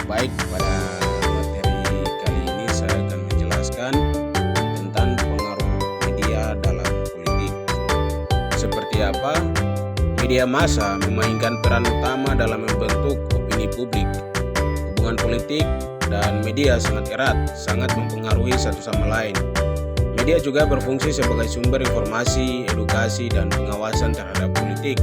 Baik, pada materi kali ini saya akan menjelaskan tentang pengaruh media dalam politik. Seperti apa media massa memainkan peran utama dalam membentuk opini publik. Hubungan politik dan media sangat erat, sangat mempengaruhi satu sama lain. Media juga berfungsi sebagai sumber informasi, edukasi, dan pengawasan terhadap politik,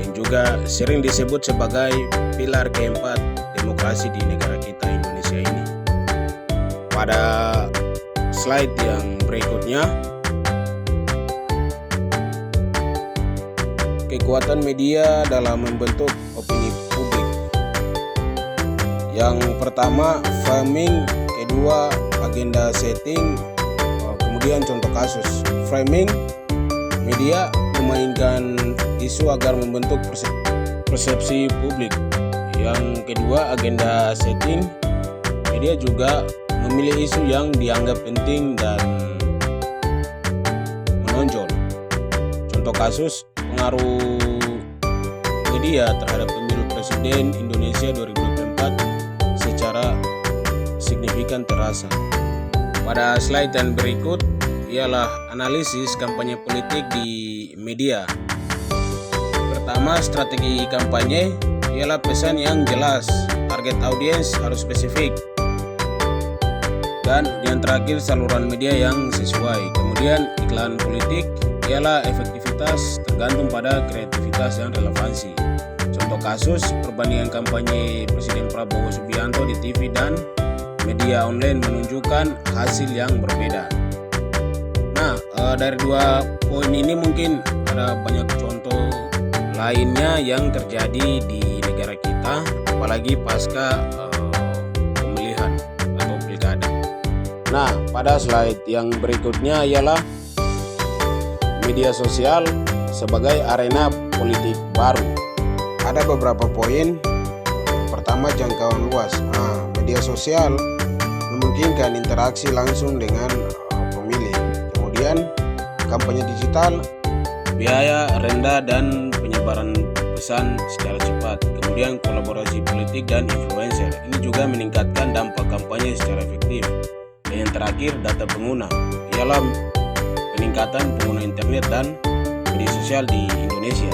yang juga sering disebut sebagai pilar keempat demokrasi di negara kita Indonesia ini. Pada slide yang berikutnya, kekuatan media dalam membentuk opini publik. Yang pertama, framing; kedua, agenda setting; kemudian contoh kasus. Framing, media memainkan isu agar membentuk persepsi publik. Yang kedua, agenda setting, media juga memilih isu yang dianggap penting dan menonjol. Contoh kasus pengaruh media terhadap pemilu presiden Indonesia 2024 secara signifikan terasa. Pada slide yang berikut ialah analisis kampanye politik di media. Pertama, strategi kampanye ialah pesan yang jelas, target audiens harus spesifik, dan yang terakhir saluran media yang sesuai. Kemudian iklan politik ialah efektivitas tergantung pada kreativitas dan relevansi. Contoh kasus perbandingan kampanye Presiden Prabowo Subianto di TV dan media online menunjukkan hasil yang berbeda. Nah, dari dua poin ini mungkin ada banyak contoh lainnya yang terjadi di negara kita, apalagi pasca pemilihan atau pilkada. Nah, pada slide yang berikutnya ialah media sosial sebagai arena politik baru. Ada beberapa poin. Pertama, jangkauan luas. Media sosial memungkinkan interaksi langsung dengan pemilih. Kemudian, kampanye digital, biaya rendah dan penyebaran pesan secara cepat. Kemudian, kolaborasi politik dan influencer. Ini juga meningkatkan dampak kampanye secara efektif. Dan yang terakhir, data pengguna ialah peningkatan pengguna internet dan media sosial di Indonesia.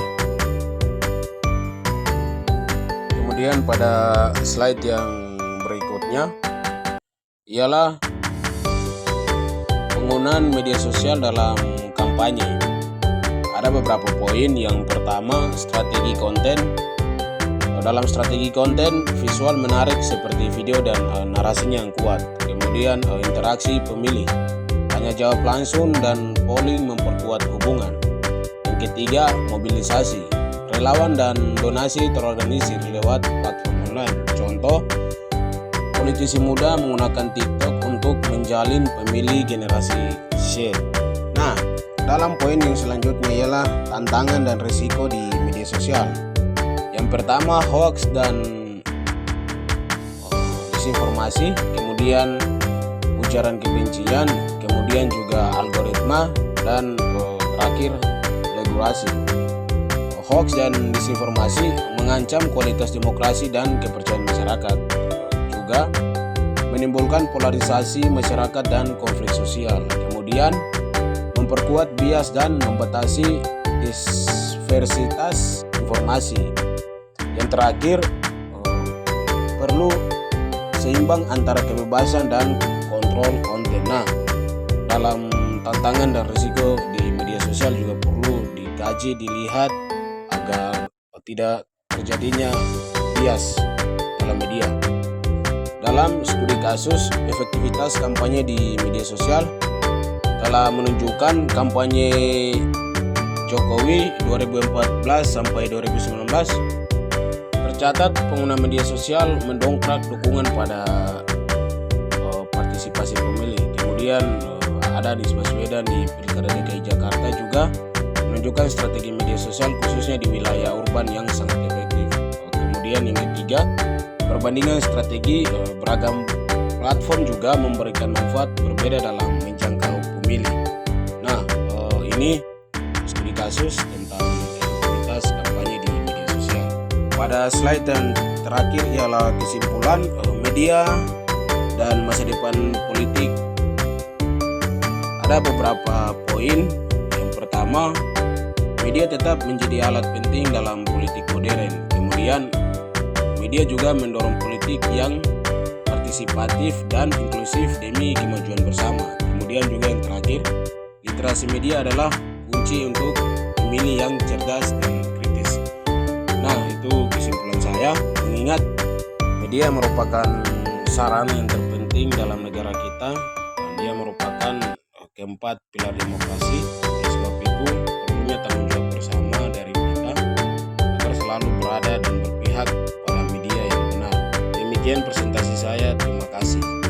Kemudian pada slide yang berikutnya ialah penggunaan media sosial dalam kampanye. Ada beberapa poin. Yang pertama, strategi konten. Dalam strategi konten, visual menarik seperti video dan narasinya yang kuat. Kemudian interaksi pemilih, tanya jawab langsung dan polling memperkuat hubungan. Yang ketiga, mobilisasi. Relawan dan donasi terorganisir lewat platform online. Contoh, politisi muda menggunakan TikTok untuk menjalin pemilih generasi Z. Nah, dalam poin yang selanjutnya ialah tantangan dan risiko di media sosial. Yang pertama, hoax dan disinformasi, kemudian ujaran kebencian, kemudian juga algoritma, dan terakhir regulasi. Hoax dan disinformasi mengancam kualitas demokrasi dan kepercayaan masyarakat. Juga menimbulkan polarisasi masyarakat dan konflik sosial. Kemudian memperkuat bias dan membatasi diversitas informasi. Yang terakhir, perlu seimbang antara kebebasan dan kontrol konten. Nah, dalam tantangan dan risiko di media sosial juga perlu dikaji, dilihat agar tidak terjadinya bias dalam media. Dalam studi kasus efektivitas kampanye di media sosial telah menunjukkan kampanye Jokowi 2014 sampai 2019 tercatat pengguna media sosial mendongkrak dukungan pada partisipasi pemilih. Kemudian ada Anies Baswedan di Pilkada DKI Jakarta juga menunjukkan strategi media sosial khususnya di wilayah urban yang sangat efektif. Kemudian yang ketiga, perbandingan strategi beragam platform juga memberikan manfaat berbeda dalam menjangkau pemilih. Nah, ini studi kasus tentang efektivitas kampanye di media sosial. Pada slide yang terakhir ialah kesimpulan media dan masa depan politik. Ada beberapa poin. Yang pertama, media tetap menjadi alat penting dalam politik modern. Kemudian, media juga mendorong politik yang partisipatif dan inklusif demi kemajuan bersama. Kemudian juga yang terakhir, literasi media adalah kunci untuk pemilih yang cerdas dan kritis. Nah, itu kesimpulan saya. Mengingat media merupakan sarana yang terpenting dalam negara kita, dan dia merupakan keempat pilar demokrasi. Oleh sebab itu, perlunya tanggung jawab bersama dari kita agar selalu berada dan berpihak pada media yang benar. Demikian presentasi saya. Terima kasih.